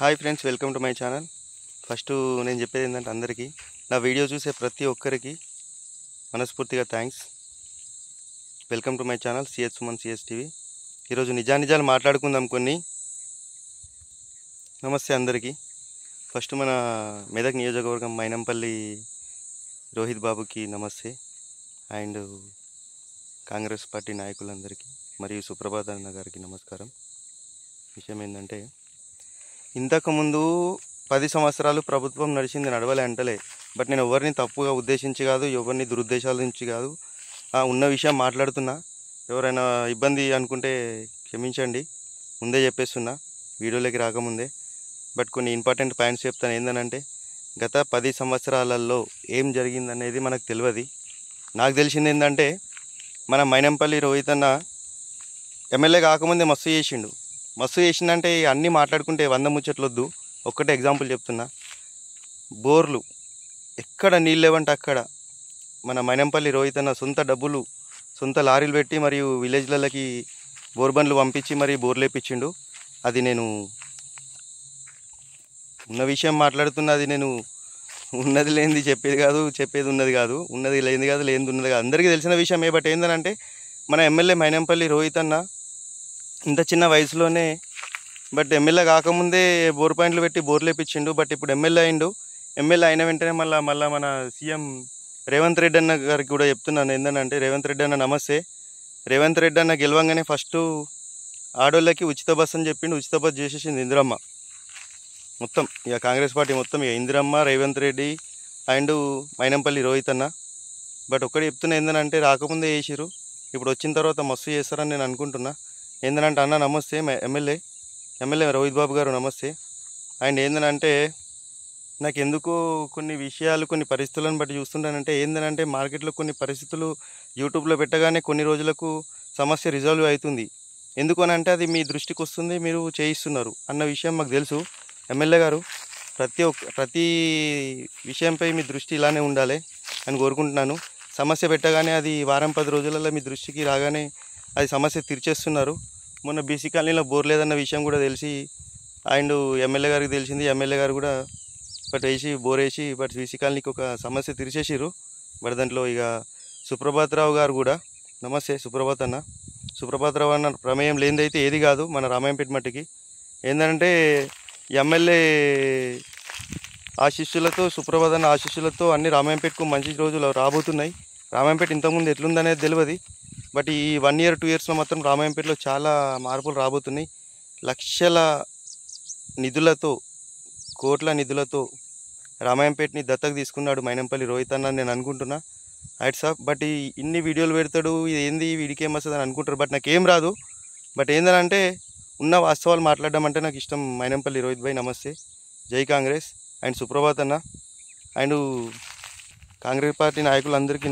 Hi friends, welcome to my channel. First నేను చెప్పేది ఏంటంటే అందరికీ నా వీడియో చూసే ప్రతి ఒక్కరికి మనస్ఫూర్తిగా thanks. Welcome to my channel CH Suman CH TV. ఈరోజు నిజాలు మాట్లాడుకుందాం కొన్ని. నమస్తే అందరికీ. ఫస్ట్ మన మెదక్ నియోజకవర్గం మైనంపల్లి రోహిత్ బాబుకి నమస్తే. అండ్ కాంగ్రెస్ పార్టీ నాయకులందరికీ మరియు సుప్రభాత్ అన్న గారికి నమస్కారం. విషయం ఏంటంటే, ఇంతకుముందు 10 సంవత్సరాలు ప్రభుత్వం నడిచింది, నడవలే అంటలే. బట్ నేను ఎవరిని తప్పుగా ఉద్దేశించి కాదు, ఎవరిని దురుద్దేశాల నుంచి కాదు, ఉన్న విషయం మాట్లాడుతున్నా. ఎవరైనా ఇబ్బంది అనుకుంటే క్షమించండి, ముందే చెప్పేస్తున్నా వీడియోలోకి రాకముందే. బట్ కొన్ని ఇంపార్టెంట్ పాయింట్స్ చెప్తాను. ఏంటంటే, గత 10 సంవత్సరాలలో ఏం జరిగిందనేది మనకు తెలియదు. నాకు తెలిసింది ఏంటంటే, మన మైనంపల్లి రోహిత్ అన్న ఎమ్మెల్యే కాకముందే మస్తు చేసిందంటే అన్నీ మాట్లాడుకుంటే 100 ముచ్చట్లొద్దు. ఒక్కటే ఎగ్జాంపుల్ చెప్తున్నా. బోర్లు ఎక్కడ నీళ్ళు లేవంటే అక్కడ మన మైనంపల్లి రోహిత్ అన్న సొంత లారీలు పెట్టి మరియు విలేజ్లకి బోర్బండ్లు పంపించి మరి బోర్లు వేపించిండు. అది నేను ఉన్న విషయం మాట్లాడుతున్నా. అది నేను ఉన్నది లేనిది చెప్పేది కాదు, చెప్పేది ఉన్నది కాదు, ఉన్నది లేనిది కాదు, లేనిది ఉన్నది కాదు, అందరికీ తెలిసిన విషయమే. బట్ ఏంటంటే, మన ఎమ్మెల్యే మైనంపల్లి రోహిత్ అన్న ఇంత చిన్న వయసులోనే ఎమ్మెల్యే కాకముందే బోర్ పాయింట్లు పెట్టి బోర్లు వేపించిండు. బట్ ఇప్పుడు ఎమ్మెల్యే అయిండు. ఎమ్మెల్యే అయిన వెంటనే మళ్ళీ మన సీఎం రేవంత్ రెడ్డి అన్న గారికి కూడా చెప్తున్నాను. ఏంటంటే, రేవంత్ రెడ్డి అన్న నమస్తే. రేవంత్ రెడ్డి అన్న గెలవంగానే ఫస్ట్ ఆడోళ్ళకి ఉచిత బస్సు అని చెప్పిండు. ఉచిత బస్సు చేసేసింది ఇందిరమ్మ. మొత్తం ఇక కాంగ్రెస్ పార్టీ మొత్తం ఇక ఇందిరమ్మ, రేవంత్ రెడ్డి అండ్ మైనంపల్లి రోహిత్ అన్న. బట్ ఒక్కటి చెప్తున్నా, ఏంటంటే రాకముందే చేసిరు, ఇప్పుడు వచ్చిన తర్వాత మస్తు చేస్తారని నేను అనుకుంటున్నా. ఏంటంటే, అన్న నమస్తే. ఎమ్మెల్యే రోహిత్ బాబు గారు నమస్తే. అండ్ ఏంటంటే, నాకు ఎందుకో కొన్ని విషయాలు కొన్ని పరిస్థితులను బట్టి చూస్తుంటానంటే, ఏంటంటే మార్కెట్లో కొన్ని పరిస్థితులు యూట్యూబ్లో పెట్టగానే కొన్ని రోజులకు సమస్య రిజాల్వ్ అవుతుంది. ఎందుకు అని అంటే, అది మీ దృష్టికి వస్తుంది, మీరు చేయిస్తున్నారు అన్న విషయం మాకు తెలుసు. ఎమ్మెల్యే గారు ప్రతి విషయంపై మీ దృష్టి ఇలానే ఉండాలి అని కోరుకుంటున్నాను. సమస్య పెట్టగానే అది వారం 10 రోజులలో మీ దృష్టికి రాగానే అది సమస్య తీర్చేస్తున్నారు. మొన్న బీసీ కాలనీలో బోర్ లేదన్న విషయం కూడా తెలిసి అండ్ ఎమ్మెల్యే గారికి తెలిసింది. ఎమ్మెల్యే గారు కూడా బోర్ వేసి బీసీ కాలనీకి ఒక సమస్య తీర్చేసిర్రు. బట్ దాంట్లో ఇక సుప్రభాత్ రావు గారు కూడా నమస్తే. సుప్రభాత్ రావు అన్న ప్రమేయం లేనిదైతే ఏది కాదు మన రామాయంపేట మట్టికి. ఏంటంటే, ఎమ్మెల్యే ఆశీస్సులతో, సుప్రభాత్ అన్న ఆశీస్సులతో అన్ని రామాయంపేటకు మంచి రోజులు రాబోతున్నాయి. రామాయంపేట ఇంతకుముందు ఎట్లుందనేది తెలియదు. బట్ ఈ 1 year 2 yearsలో మాత్రం రామాయంపేటలో చాలా మార్పులు రాబోతున్నాయి. లక్షల నిధులతో, కోట్ల నిధులతో రామాయంపేటని దత్తకు తీసుకున్నాడు మైనంపల్లి రోహిత్ అన్న నేను అనుకుంటున్నా. Hats off. బట్ ఇన్ని వీడియోలు పెడతాడు, ఇది ఏంది, వీడికి ఏం వస్తుంది అని అనుకుంటారు. బట్ నాకేం రాదు. బట్ ఏంటంటే, ఉన్న వాస్తవాలు మాట్లాడడం అంటే నాకు ఇష్టం. మైనంపల్లి రోహిత్ భాయ్ నమస్తే. జై కాంగ్రెస్. అండ్ సుప్రభాత్ అన్న అండ్ కాంగ్రెస్ పార్టీ నాయకులందరికీ